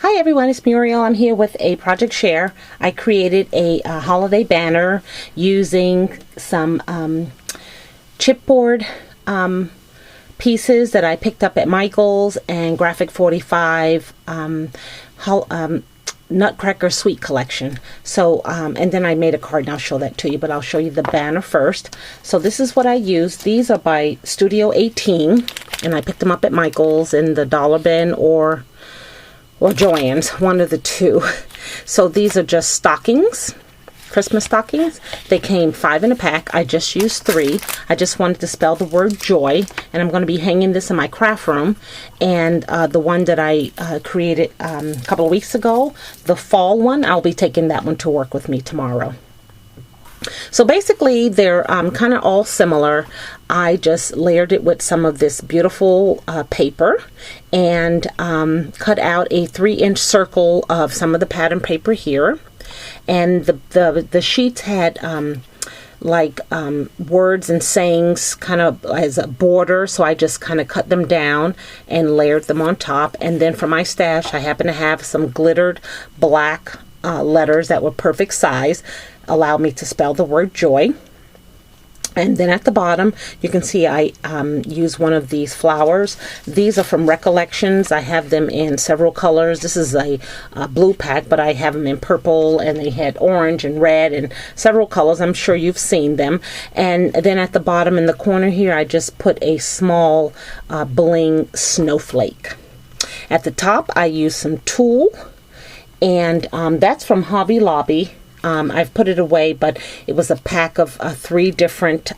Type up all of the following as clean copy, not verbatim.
Hi everyone, it's Muriel. I'm here with a project share. I created a holiday banner using some chipboard pieces that I picked up at Michael's and G45 Nutcracker Sweet Collection. So, and then I made a card, and I'll show that to you, but I'll show you the banner first. So this is what I used. These are by Studio 18, and I picked them up at Michael's in the dollar bin or Joann's, one of the two. So these are just stockings, Christmas stockings. They came 5 in a pack. I just used 3. I just wanted to spell the word joy, and I'm going to be hanging this in my craft room. And the one that I created a couple of weeks ago, the fall one, I'll be taking that one to work with me tomorrow. So basically they're kind of all similar. I just layered it with some of this beautiful paper and cut out a 3-inch circle of some of the pattern paper here. And the sheets had words and sayings kind of as a border, so I just kind of cut them down and layered them on top. And then for my stash, I happen to have some glittered black letters that were perfect size, allow me to spell the word joy. And then at the bottom you can see I use one of these flowers. These are from Recollections. I have them in several colors. This is a blue pack, but I have them in purple, and they had orange and red and several colors. I'm sure you've seen them. And then at the bottom in the corner here, I just put a small bling snowflake. At the top I use some tulle, and that's from Hobby Lobby. I've put it away, but it was a pack of 3 different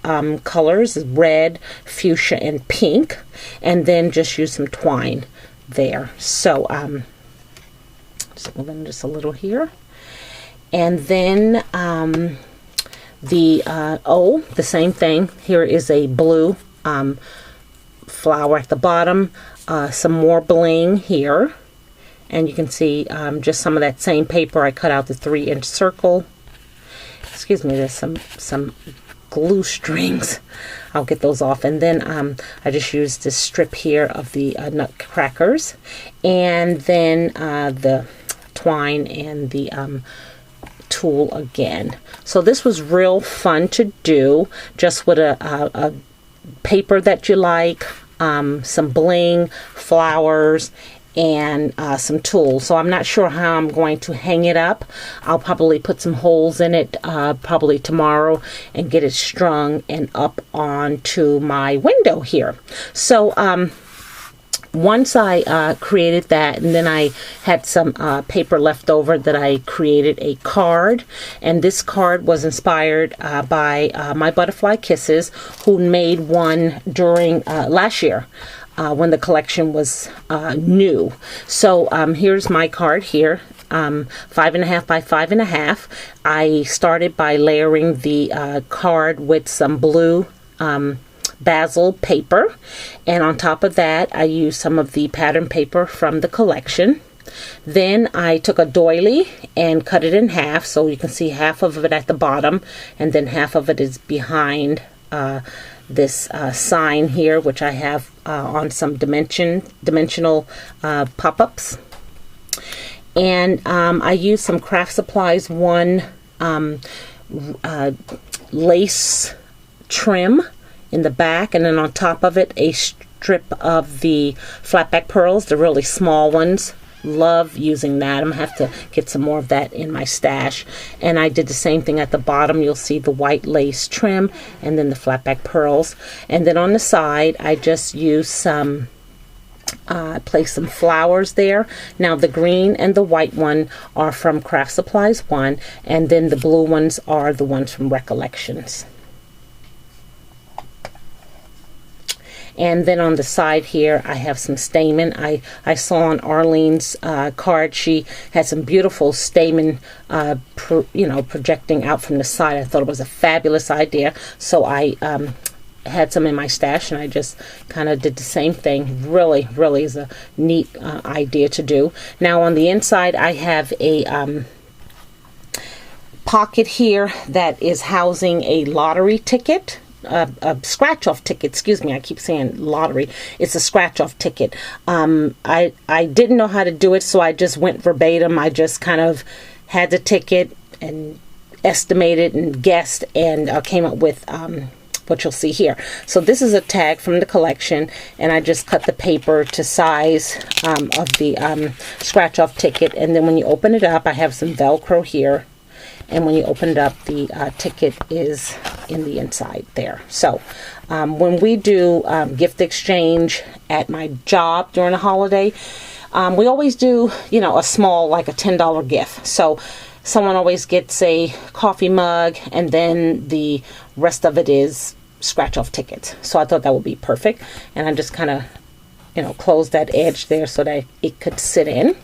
colors, red, fuchsia, and pink, and then just use some twine there. So just move in just a little here. And then the same thing. Here is a blue flower at the bottom, some more bling here. And you can see just some of that same paper. I cut out the 3-inch circle. Excuse me, there's some glue strings. I'll get those off. And then I just used this strip here of the nutcrackers. And then the twine and the tulle again. So this was real fun to do, just with a paper that you like, some bling, flowers, and some tulle. So I'm not sure how I'm going to hang it up. I'll probably put some holes in it probably tomorrow and get it strung and up onto my window here. So once I created that, and then I had some paper left over, that I created a card. And this card was inspired by my Butterfly Kisses, who made one during last year. When the collection was new. So here's my card here, 5.5 by 5.5. I started by layering the card with some blue basil paper, and on top of that I used some of the pattern paper from the collection. Then I took a doily and cut it in half, so you can see half of it at the bottom, and then half of it is behind this sign here, which I have on some dimensional pop-ups. And I used some Craft Supplies lace trim in the back, and then on top of it a strip of the flatback pearls, the really small ones. Love using that. I'm gonna have to get some more of that in my stash. And I did the same thing at the bottom. You'll see the white lace trim and then the flatback pearls. And then on the side I just used some placed some flowers there. Now the green and the white one are from Craft Supplies 1, and then the blue ones are the ones from Recollections. And then on the side here I have some stamen. I saw on Arlene's card, she had some beautiful stamen projecting out from the side. I thought it was a fabulous idea, so I had some in my stash, and I just kind of did the same thing. Really is a neat idea to do. Now on the inside I have a pocket here that is housing a lottery ticket. a scratch off ticket. Excuse me, I keep saying lottery. It's a scratch off ticket. I didn't know how to do it, so I just went verbatim. I just kind of had the ticket and estimated and guessed, and came up with what you'll see here. So this is a tag from the collection, and I just cut the paper to size of the scratch off ticket. And then when you open it up, I have some Velcro here, and when you open it up, the ticket is in the inside there. So when we do gift exchange at my job during the holiday, we always do, you know, a small, like a $10 gift. So someone always gets a coffee mug, and then the rest of it is scratch off tickets. So I thought that would be perfect, and I just kind of, you know, closed that edge there so that it could sit in.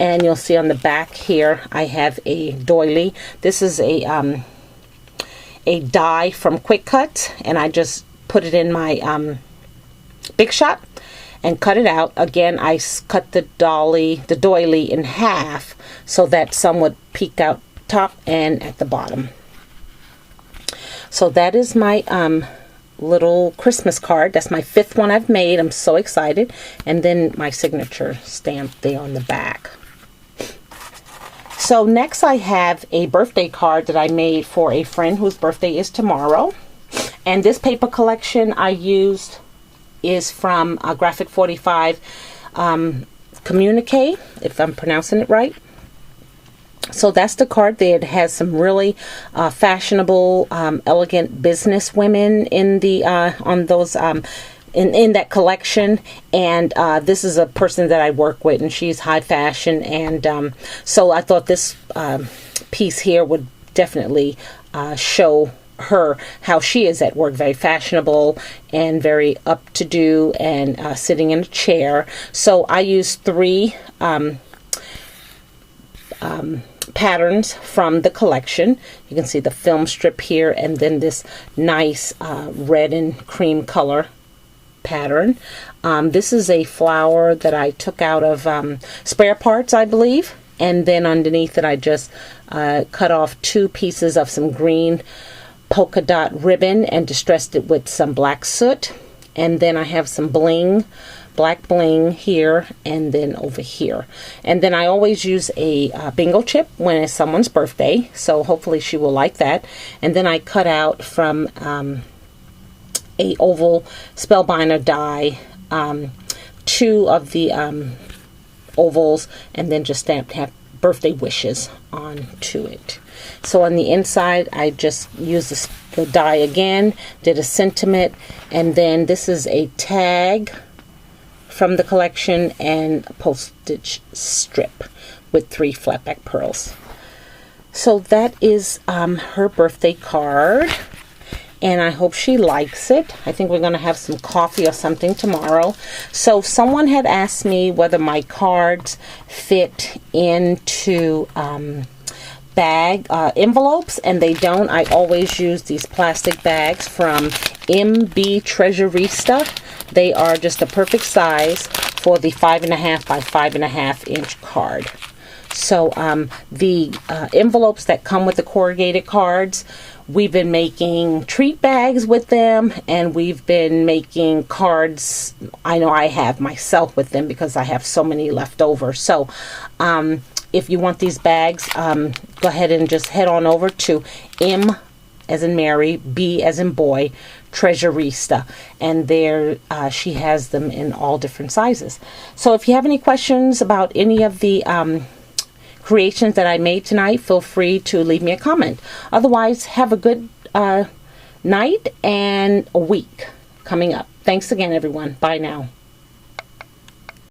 And you'll see on the back here I have a doily. This is a die from Quick Cut, and I just put it in my Big Shot and cut it out. Again, I cut the doily in half so that some would peek out top and at the bottom. So that is my little Christmas card. That's my 5th one I've made. I'm so excited. And then my signature stamp there on the back. So next I have a birthday card that I made for a friend whose birthday is tomorrow. And this paper collection I used is from G45 Communique, if I'm pronouncing it right. So that's the card there. It has some really fashionable, elegant business women in the on those in that collection, and this is a person that I work with, and she's high fashion, and so I thought this piece here would definitely show her how she is at work, very fashionable and very up to do, and sitting in a chair. So I used 3 patterns from the collection. You can see the film strip here, and then this nice red and cream color pattern. This is a flower that I took out of spare parts, I believe, and then underneath it I just cut off 2 pieces of some green polka dot ribbon and distressed it with some black soot. And then I have some bling, black bling here and then over here. And then I always use a bingo chip when it's someone's birthday, so hopefully she will like that. And then I cut out from a oval spellbinder die 2 of the ovals, and then just stamped birthday wishes onto it. So on the inside I just used the die again, did a sentiment, and then this is a tag from the collection and a postage strip with 3 flatback pearls. So that is her birthday card, and I hope she likes it. I think we're going to have some coffee or something tomorrow. So someone had asked me whether my cards fit into bag envelopes, and they don't. I always use these plastic bags from MB Treasurista. They are just the perfect size for the 5.5 by 5.5 inch card. So the envelopes that come with the corrugated cards, we've been making treat bags with them, and we've been making cards. I know I have myself with them because I have so many left over. So if you want these bags, go ahead and just head on over to M as in Mary, B as in boy, Treasurista, and there she has them in all different sizes. So if you have any questions about any of the creations that I made tonight, feel free to leave me a comment. Otherwise, have a good night and a week coming up. Thanks again, everyone. Bye now.